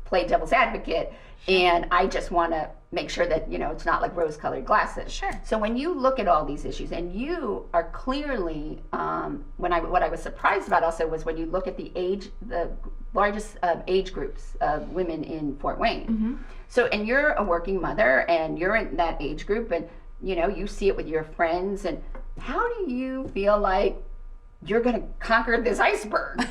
play devil's advocate, and I just want to make sure that, you know, it's not like rose-colored glasses. So when you look at all these issues, and you are clearly, what I was surprised about also was when you look at the largest age groups of women in Fort Wayne. So, and you're a working mother, and you're in that age group, and you know, you see it with your friends, and how do you feel like you're going to conquer this iceberg?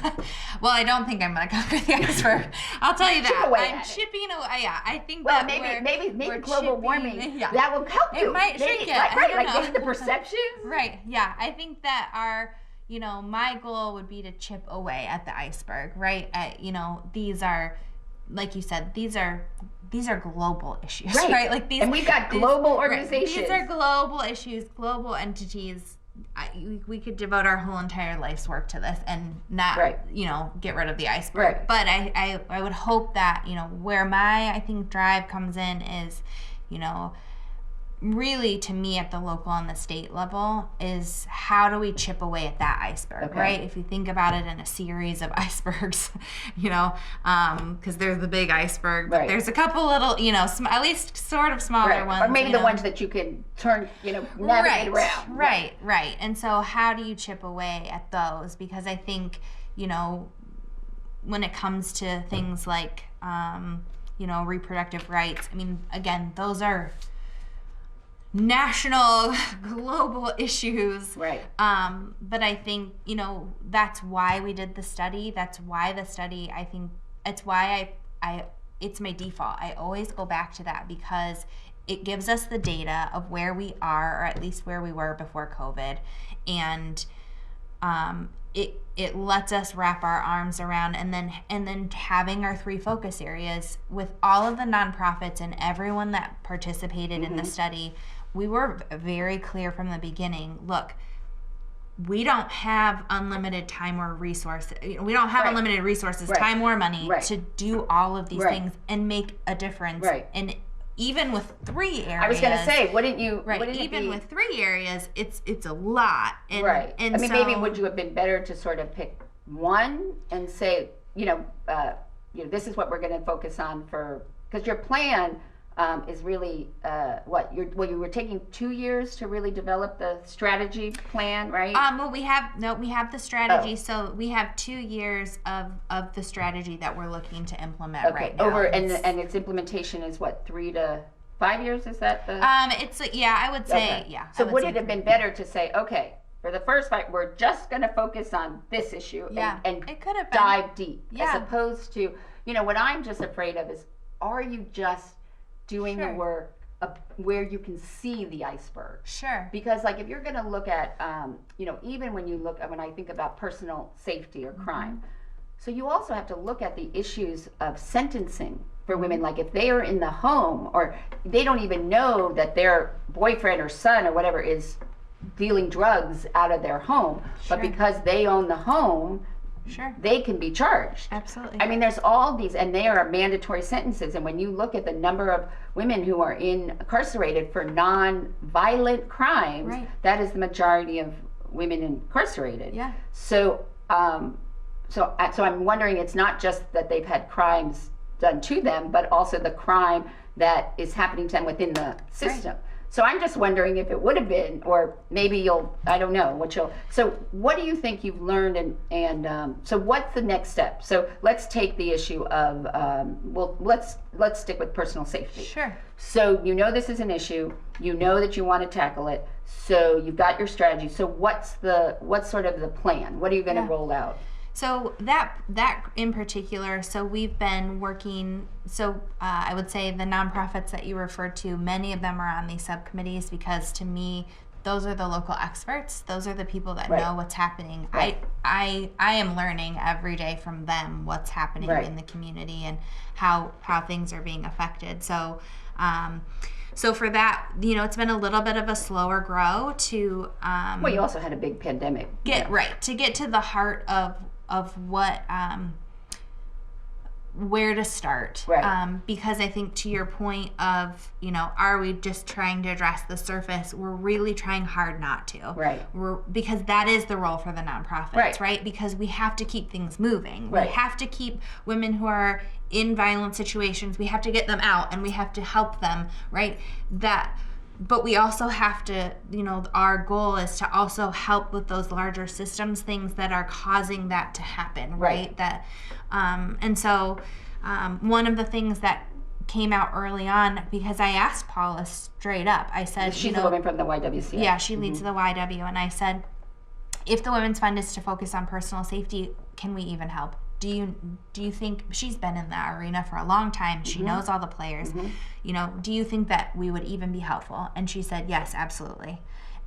Well, I don't think I'm going to conquer the iceberg. I'll tell you that. I'm chipping away. Yeah, I think that maybe global warming, that will help you. It might shrink it. Like maybe the perception. Right, yeah. I think that you know, my goal would be to chip away at the iceberg, right? You know, these are, like you said, these are global issues, right? Like these, and we've got global organizations. These are global issues, global entities. We could devote our whole entire life's work to this and not, you know, get rid of the iceberg. But I would hope that, you know, where I think drive comes in is, you know, really, to me, at the local and the state level, is how do we chip away at that iceberg, right? If you think about it in a series of icebergs, because there's the big iceberg, but there's a couple little, at least sort of smaller ones. Or maybe the ones that you can turn, navigate around. Right. And so how do you chip away at those? Because I think, when it comes to things like, reproductive rights, I mean, again, those are national, global issues. Right. But I think, that's why we did the study. That's why the study, I think, it's why it's my default. I always go back to that because it gives us the data of where we are, or at least where we were before COVID. And it lets us wrap our arms around, and then having our 3 focus areas with all of the nonprofits and everyone that participated in the study. We were very clear from the beginning, look, we don't have unlimited time or resources. We don't have unlimited resources, time or money to do all of these things and make a difference. And even with 3 areas. I was going to say, wouldn't even with 3 areas, it's a lot. And, and I mean, maybe would you have been better to sort of pick one and say, this is what we're going to focus on because your plan is really you were taking 2 years to really develop the strategy plan, right? Well, we have the strategy, so we have 2 years of the strategy that we're looking to implement right now. And its implementation is what, 3 to 5 years? Is that the? I would say So would it have been better to say, okay, for the first fight, we're just going to focus on this issue and it could have dive deep, as opposed to, what I'm just afraid of is, are you just doing the work where you can see the iceberg? Sure. Because if you're going to look at, even when I think about personal safety or crime, so you also have to look at the issues of sentencing for women. Like if they are in the home or they don't even know that their boyfriend or son or whatever is dealing drugs out of their home, but because they own the home, they can be charged. Absolutely. I mean, there's all these, and they are mandatory sentences. And when you look at the number of women who are incarcerated for non-violent crimes, that is the majority of women incarcerated. Yeah. So I'm wondering, it's not just that they've had crimes done to them, but also the crime that is happening to them within the system. So I'm just wondering if it would have been, or maybe I don't know so what do you think you've learned, and so what's the next step? So let's take the issue of, let's stick with personal safety. Sure. So this is an issue, that you want to tackle it, so you've got your strategy. So what's sort of the plan? What are you going to roll out? So that in particular, so we've been working, I would say the nonprofits that you referred to, many of them are on these subcommittees because to me, those are the local experts. Those are the people that know what's happening. I am learning every day from them what's happening in the community and how things are being affected. So for that, it's been a little bit of a slower grow to. Well, you also had a big pandemic. To get to the heart of what where to start, because I think to your point of are we just trying to address the surface? We're really trying hard not to, because that is the role for the nonprofits, right? Because we have to keep things moving. We have to keep women who are in violent situations, we have to get them out and we have to help them, but we also have to, our goal is to also help with those larger systems, things that are causing that to happen, right? That, and so one of the things that came out early on, because I asked Paula straight up, I said, she's a woman from the YWCA. Yeah, she leads the YW, and I said, if the Women's Fund is to focus on personal safety, can we even help? Do you think, she's been in that arena for a long time, she knows all the players, do you think that we would even be helpful? And she said, yes, absolutely.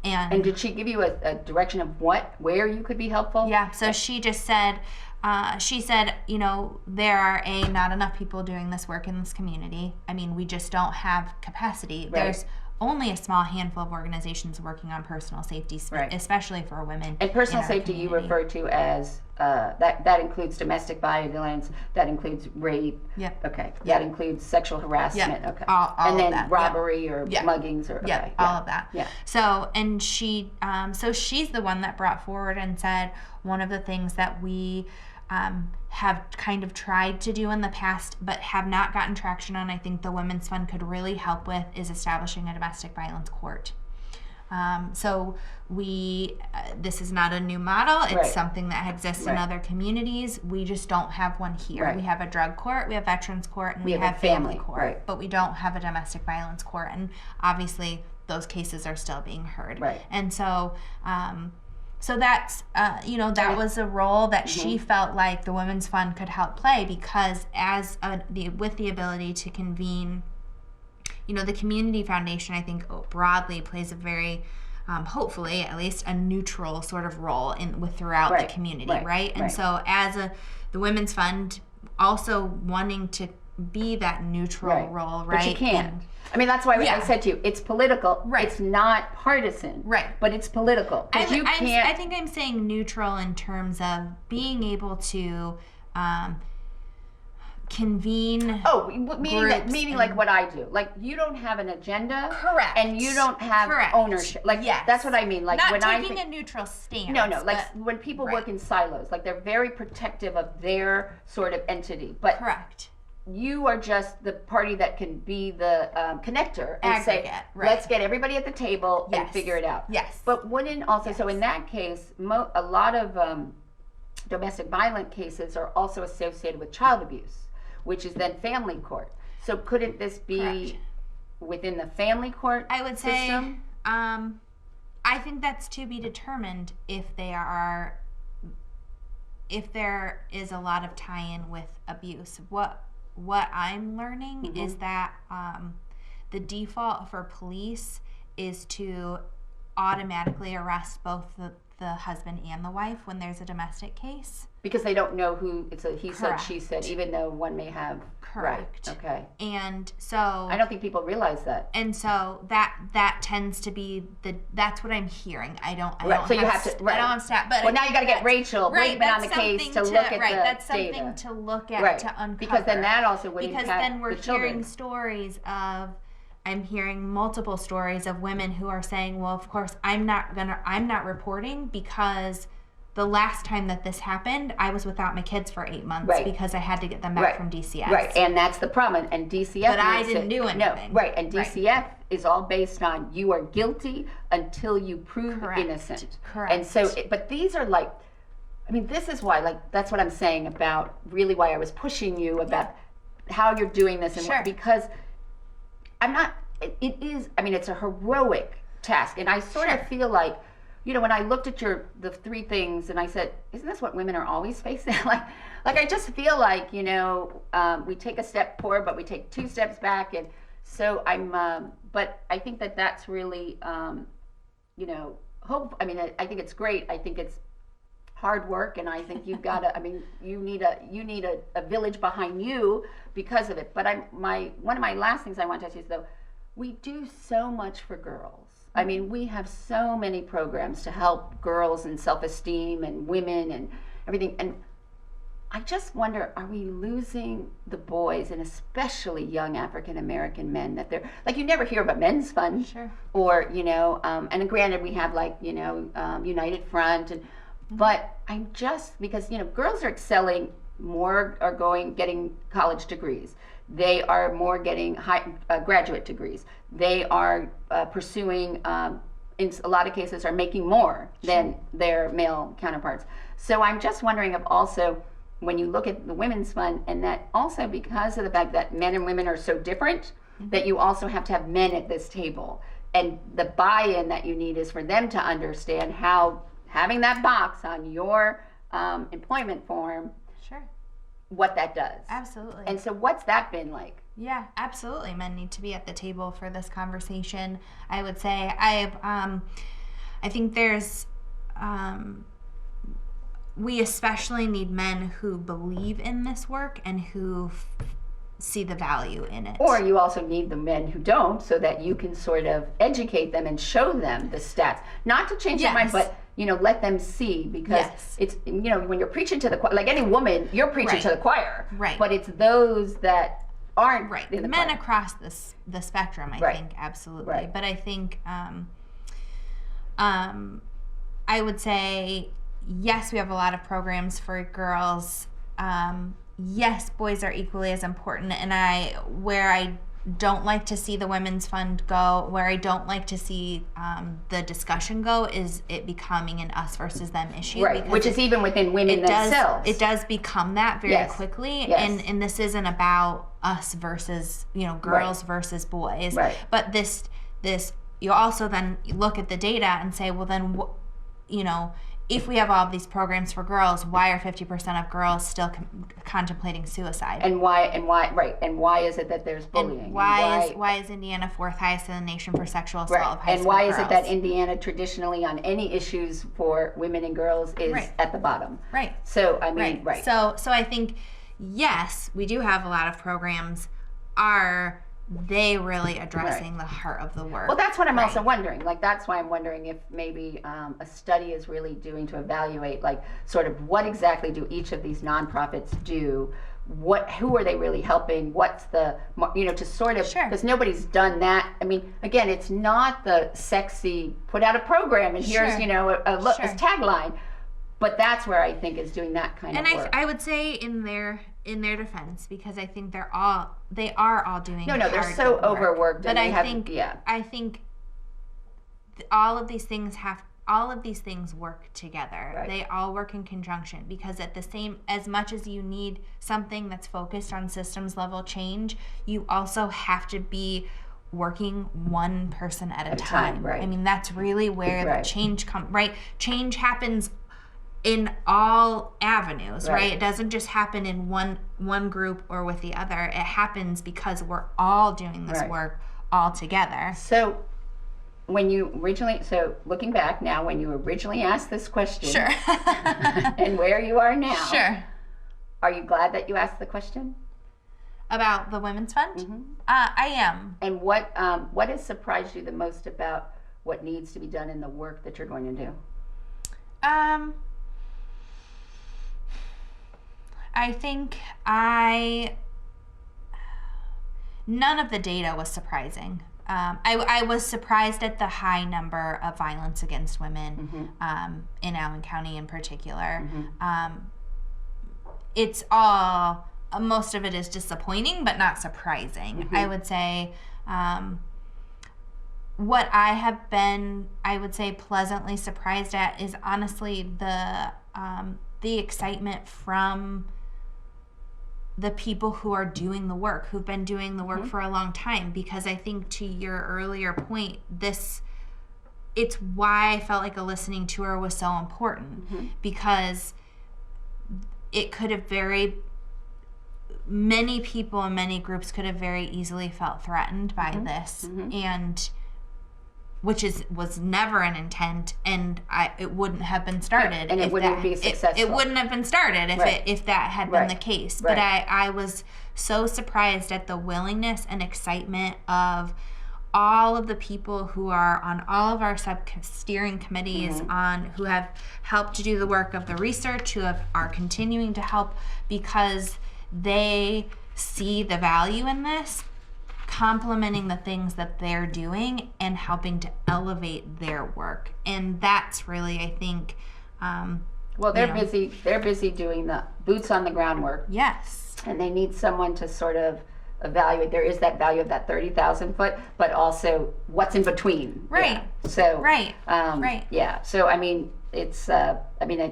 And did she give you a direction of where you could be helpful? Yeah, so she just said, there are not enough people doing this work in this community. I mean, we just don't have capacity. There's only a small handful of organizations working on personal safety, Right. especially for women. And personal in our safety you community. refer to as, that includes domestic violence, that includes rape. Yep. Okay. That includes sexual harassment. Yep. Okay. All and of then that. robbery or Yep. muggings or, Yeah, okay. all of that. Yeah. So, and she, so she's the one that brought forward and said one of the things that we have kind of tried to do in the past but have not gotten traction on, I think the Women's Fund could really help with, is establishing a domestic violence court. So we, this is not a new model. It's Right. something that exists in Right. other communities. We just don't have one here. Right. We have a drug court, we have veterans court, and we have have a family family, court, right. but we don't have a domestic violence court. And obviously those cases are still being heard. Right. And so, so that's, that was a role that she felt like the Women's Fund could help play, because with the ability to convene, the Community Foundation, I think broadly plays a very, hopefully at least, a neutral sort of role throughout Right, the community, right, right? And right. so as the Women's Fund also wanting to be that neutral role, right? But you can't. And, that's why Yeah. I said to you, it's political. Right. It's not partisan. Right. But it's political. Because you can't. I think I'm saying neutral in terms of being able to convene. Oh, meaning like and- what I do. Like, you don't have an agenda. Correct. And you don't have Correct. ownership. Like, Yes. that's what I mean. Like, Not when I taking think, a neutral stance. No, like but- when people right. work in silos, like they're very protective of their sort of entity. But correct. you are just the party that can be the connector and say, Aggregate, right. let's get everybody at the table and Yes. figure it out. Yes. But wouldn't also, so Yes. in that case, a lot of domestic violent cases are also associated with child abuse, which is then family court. So couldn't this be Correct. within the family court I would say, system? I think that's to be determined if there is a lot of tie-in with abuse. What I'm learning is that the default for police is to automatically arrest both the husband and the wife when there's a domestic case. Because they don't know who, it's a he said, Correct. she said, even though one may have. Correct. Right. Okay. And so I don't think people realize that. And so that tends to be that's what I'm hearing. I don't So you have to. Right. I don't have stat, but Well, now you got to get Rachel Bateman on the case to look at that's the something data. to look at, Right. to uncover. Because then that also would because impact then we're the children. hearing stories of. I'm hearing multiple stories of women who are saying, "Well, of course, I'm not reporting because the last time that this happened, I was without my kids for 8 months Right. because I had to get them back Right. from DCS." Right, and that's the problem. And DCF. But I makes didn't do anything. No, right, and Right. DCF is all based on you are guilty until you prove Correct. innocent. Correct. And so, but these are like, this is why, like, that's what I'm saying about really why I was pushing you about how you're doing this and Sure. because I'm not. It is. It's a heroic task, and I sort Sure. of feel like, when I looked at the three things, and I said, "Isn't this what women are always facing?" like I just feel like, we take a step forward, but we take 2 steps back, and so I'm. But I think that that's really, hope. I think it's great. I think it's hard work, and I think you've got to. You need a village behind you because of it. But one of my last things I want to ask you is, though, we do so much for girls. We have so many programs to help girls and self-esteem and women and everything. And I just wonder, are we losing the boys, and especially young African-American men, that they're, like, you never hear of a men's fund. Sure. Or, and granted we have, like, United Front, but I'm just, because, girls are excelling more, are getting college degrees. They are more getting graduate degrees. They are pursuing, in a lot of cases, are making more than their male counterparts. So I'm just wondering if also, when you look at the Women's Fund, and that also because of the fact that men and women are so different, that you also have to have men at this table. And the buy-in that you need is for them to understand how having that box on your employment form, Sure. what that does. Absolutely. And so what's that been like? Yeah, absolutely. Men need to be at the table for this conversation. I would say I think there's we especially need men who believe in this work and who see the value in it. Or you also need the men who don't, so that you can sort of educate them and show them the stats. Not to change their mind, but let them see, because it's, when you're preaching to the choir, like any woman, you're preaching to the choir. Right. But it's those that aren't in the men choir. Across the spectrum, I think, absolutely. Right. But I think I would say, yes, we have a lot of programs for girls. Yes, boys are equally as important, and where I don't like to see the Women's Fund go, where I don't like to see the discussion go, is it becoming an us versus them issue. Right, which is even within women themselves. It does become that very quickly, and this isn't about us versus, girls versus boys. Right. But this you also then look at the data and say, well then, if we have all of these programs for girls, why are 50% of girls still contemplating suicide? And why is it that there's bullying? And why is Indiana 4th highest in the nation for sexual assault of high and school why girls? is it that Indiana traditionally on any issues for women and girls is at the bottom? Right. So I mean, So I think, yes, we do have a lot of programs. Are they really addressing the heart of the work? Well, that's what I'm also wondering. Like, that's why I'm wondering if maybe a study is really doing to evaluate, like, sort of what exactly do each of these nonprofits do? Who are they really helping? What's the, to sort of, because nobody's done that. I mean, again, it's not the sexy, put out a program and here's, a tagline. But that's where I think is doing that kind of work. And I would say in their defense, because I think they are all doing they're so work. Overworked. But I think all of these things work together. Right. They all work in conjunction, because as much as you need something that's focused on systems level change, you also have to be working one person at a time. Right. I mean, that's really where the change comes. Right. Change happens in all avenues, right? It doesn't just happen in one group or with the other. It happens because we're all doing this work all together. So looking back now, when you originally asked this question, and where you are now, are you glad that you asked the question about the Women's Fund? Mm-hmm. I am. And what has surprised you the most about what needs to be done in the work that you're going to do? I think none of the data was surprising. I was surprised at the high number of violence against women in Allen County in particular. It's all, most of it is disappointing, but not surprising. I would say what I have been, pleasantly surprised at is honestly the excitement from the people who are doing the work, who've been doing the work for a long time. Because I think, to your earlier point, it's why I felt like a listening tour was so important, because it could have many people and many groups could have very easily felt threatened by this, and which was never an intent, and it wouldn't have been started. And it wouldn't be successful. It wouldn't have been started if that had been the case. But I was so surprised at the willingness and excitement of all of the people who are on all of our steering committees, who have helped to do the work of the research, who are continuing to help, because they see the value in this, complementing the things that they're doing and helping to elevate their work. And that's really, I think, well, they're busy doing the boots on the ground work. Yes. And they need someone to sort of evaluate. There is that value of that 30,000 foot, but also what's in between. Right. Yeah. So right. Yeah. So I mean, it's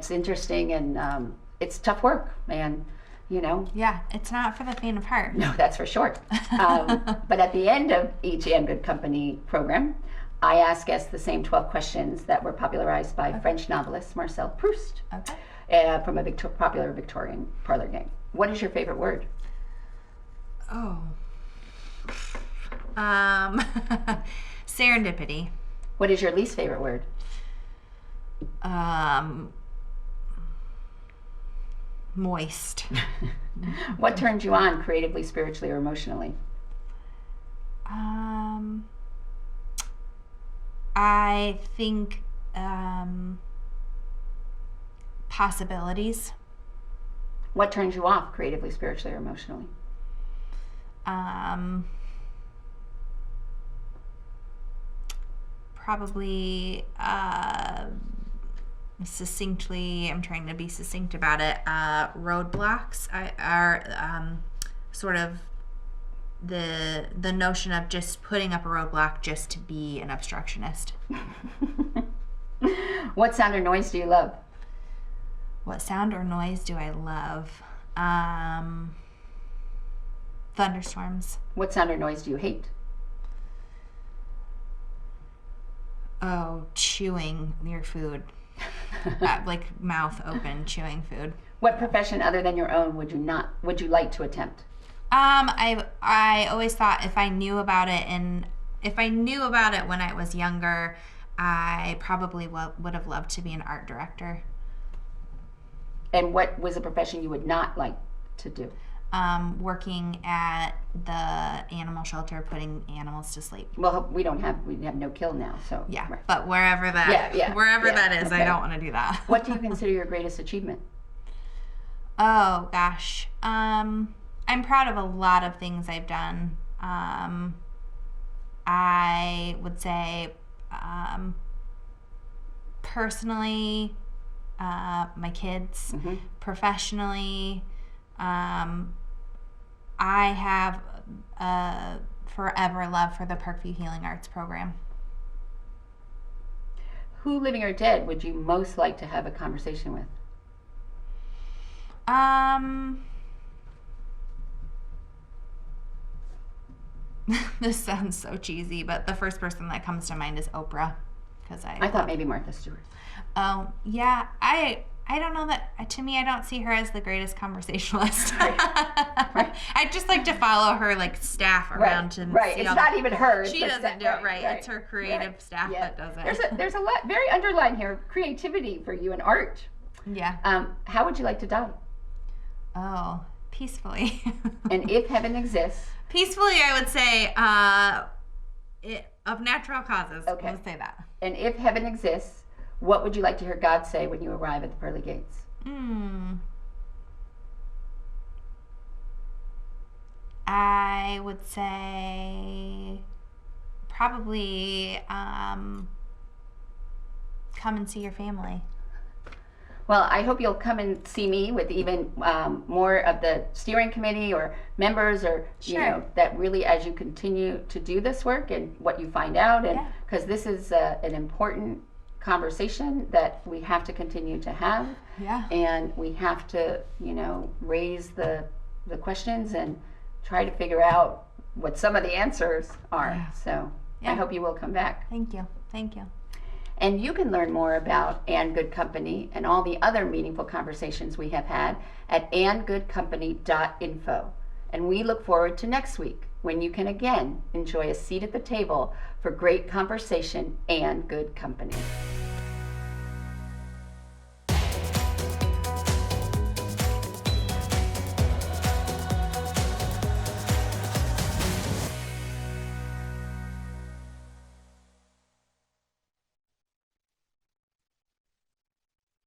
interesting, and it's tough work, man. Yeah, it's not for the faint of heart. No, that's for sure. But at the end of each And Good Company program, I ask guests the same 12 questions that were popularized by French novelist Marcel Proust from a popular Victorian parlor game. What is your favorite word? Oh. Serendipity. What is your least favorite word? Moist. What turns you on creatively, spiritually, or emotionally? I think possibilities. What turns you off creatively, spiritually, or emotionally? Probably succinctly, I'm trying to be succinct about it, roadblocks are sort of the notion of just putting up a roadblock just to be an obstructionist. What sound or noise do you love? What sound or noise do I love? Thunderstorms. What sound or noise do you hate? Oh, chewing your food. Like mouth open, chewing food. What profession other than your own would you like to attempt? I always thought if I knew about it when I was younger, I probably would have loved to be an art director. And what was a profession you would not like to do? Working at the animal shelter, putting animals to sleep. Well, we have no kill now, so. Yeah, right. but wherever that is, okay. I don't want to do that. What do you consider your greatest achievement? Oh gosh, I'm proud of a lot of things I've done. I would say, personally, my kids, Mm-hmm. professionally, I have a forever love for the Parkview Healing Arts program. Who, living or dead, would you most like to have a conversation with? This sounds so cheesy, but the first person that comes to mind is Oprah, because I thought maybe Martha Stewart. Oh yeah, I don't know that. To me, I don't see her as the greatest conversationalist. Right. I'd just like to follow her like staff around to right. see It's all not even her. She doesn't do it right. It's her creative staff that does it. There's a lot very underlying here of creativity for you in art. Yeah. How would you like to die? Oh, peacefully. And if heaven exists. Peacefully, I would say of natural causes. Okay. Let's say that. And if heaven exists, what would you like to hear God say when you arrive at the pearly gates? I would say probably come and see your family. Well, I hope you'll come and see me with even more of the steering committee or members, or Sure. you know, that really, as you continue to do this work and what you find out, and because this is an important conversation that we have to continue to have, and we have to, you know, raise the questions and try to figure out what some of the answers are. So I hope you will come back. Thank you. And you can learn more about And Good Company and all the other meaningful conversations we have had at andgoodcompany.info. And we look forward to next week, when you can again enjoy a seat at the table for great conversation and good company.